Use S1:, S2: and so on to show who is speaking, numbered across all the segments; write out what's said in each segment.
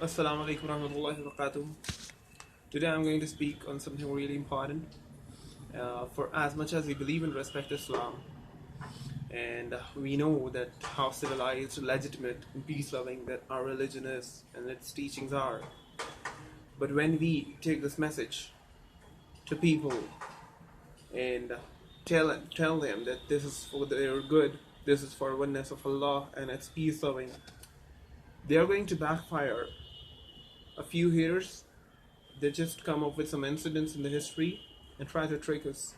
S1: Assalamu alaikum warahmatullahi wabarakatuh. Today I'm going to speak on something really important. For as much as we believe and respect Islam, and we know that how civilized, legitimate, and peace-loving that our religion is and its teachings are, but when we take this message to people and tell them that this is for their good, this is for oneness of Allah and its peace-loving, they are going to backfire. A few haters, they just come up with some incidents in the history and try to trick us.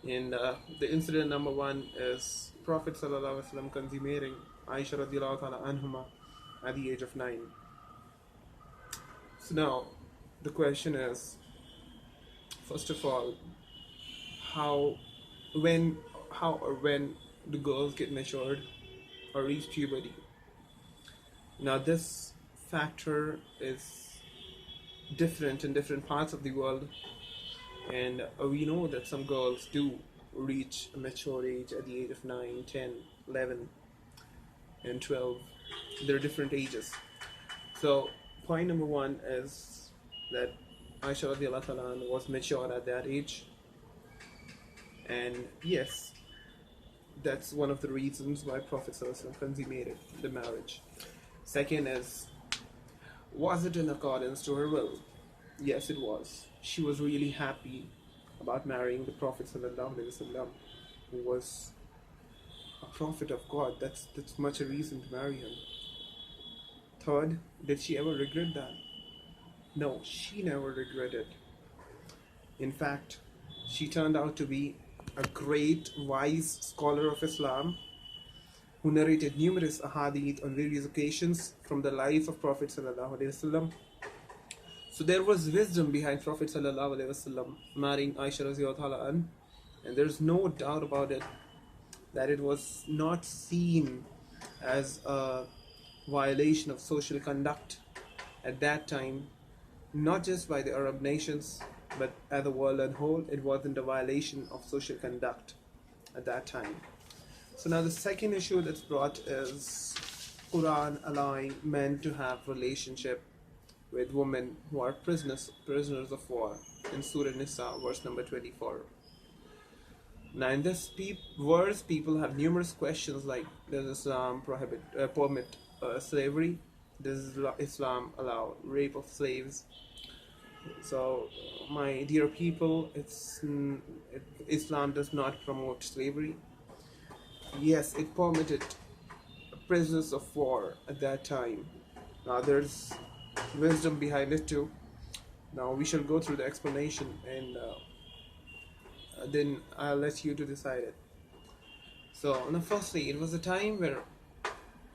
S1: And the incident number one is Prophet ﷺ consummating Aisha anhuma at the age of 9. So now the question is, first of all, how or when do girls get matured or reach puberty? Now this factor is different in different parts of the world, and we know that some girls do reach a mature age at the age of 9, 10, 11, and 12. There are different ages. So point number one is that Aisha radiallahu anha was mature at that age, and yes, that's one of the reasons why Prophet ﷺ consummated the marriage. Second is, was it in accordance to her will? Yes, it was. She was really happy about marrying the Prophet ﷺ, who was a prophet of God. That's much a reason to marry him. Third, did she ever regret that? No, she never regretted. In fact, she turned out to be a great, wise scholar of Islam who narrated numerous ahadith on various occasions from the life of Prophet ﷺ. So there was wisdom behind Prophet ﷺ marrying Aisha radiallahu anha, and there's no doubt about it that it was not seen as a violation of social conduct at that time, not just by the Arab nations, but as the world as a whole. It wasn't a violation of social conduct at that time. So now the second issue that's brought is Quran allowing men to have relationship with women who are prisoners of war in Surah Nisa, verse number 24. Now in this verse, people have numerous questions like, does Islam permit slavery? Does Islam allow rape of slaves? So my dear people, Islam does not promote slavery. Yes, it permitted prisoners of war at that time. Now there's wisdom behind it too. Now we shall go through the explanation, and then I'll let you to decide it. So now firstly, it was a time where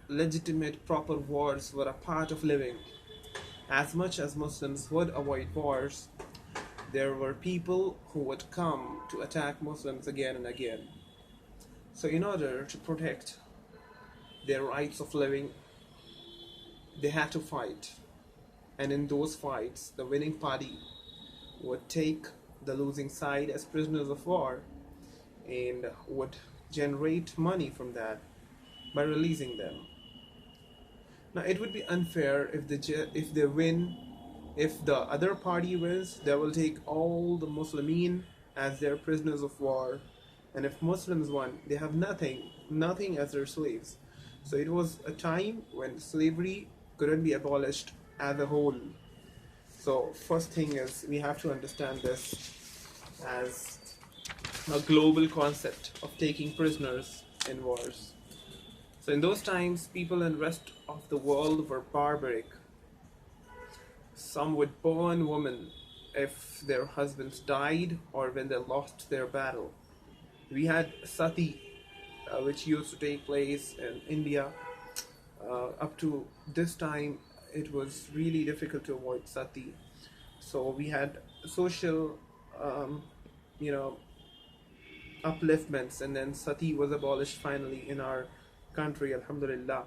S1: legitimate proper wars were a part of living. As much as Muslims would avoid wars, there were people who would come to attack Muslims again and again. So in order to protect their rights of living, they had to fight. And in those fights, the winning party would take the losing side as prisoners of war and would generate money from that by releasing them. Now it would be unfair if they win. If the other party wins, they will take all the Muslimin as their prisoners of war. And if Muslims won, they have nothing as their slaves. So it was a time when slavery couldn't be abolished as a whole. So first thing is, we have to understand this as a global concept of taking prisoners in wars. So in those times, people in the rest of the world were barbaric. Some would burn women if their husbands died or when they lost their battle. We had sati, which used to take place in India. Up to this time, it was really difficult to avoid sati. So we had social, upliftments, and then sati was abolished finally in our country, alhamdulillah.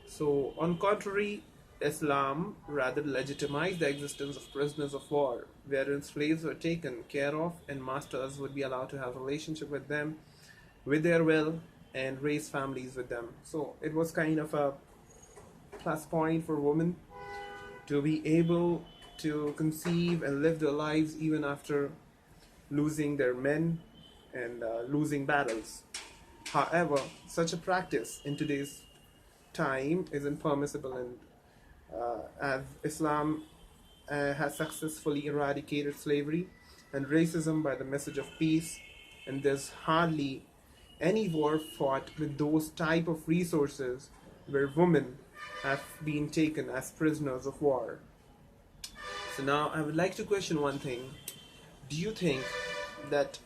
S1: So on contrary, Islam rather legitimized the existence of prisoners of war, wherein slaves were taken care of and masters would be allowed to have a relationship with them with their will and raise families with them. So it was kind of a plus point for women to be able to conceive and live their lives even after losing their men and losing battles. However, such a practice in today's time isn't permissible, and as Islam has successfully eradicated slavery and racism by the message of peace, and there's hardly any war fought with those type of resources where women have been taken as prisoners of war. So now I would like to question one thing. Do you think that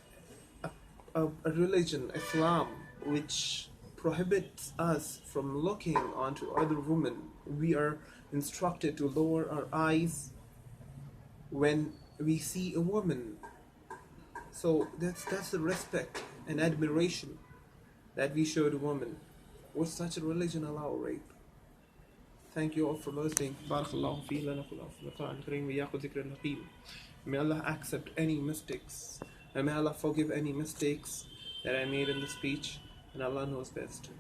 S1: a religion, Islam, which prohibits us from looking onto other women, we are instructed to lower our eyes when we see a woman? So that's the respect and admiration that we show to women. Would such a religion allow rape? Thank you all for listening. Barakallahu fi lana wa fil Quran Kareem wa yaqul dhikr al-hakim. May Allah accept any mistakes, and may Allah forgive any mistakes that I made in the speech, and Allah knows best.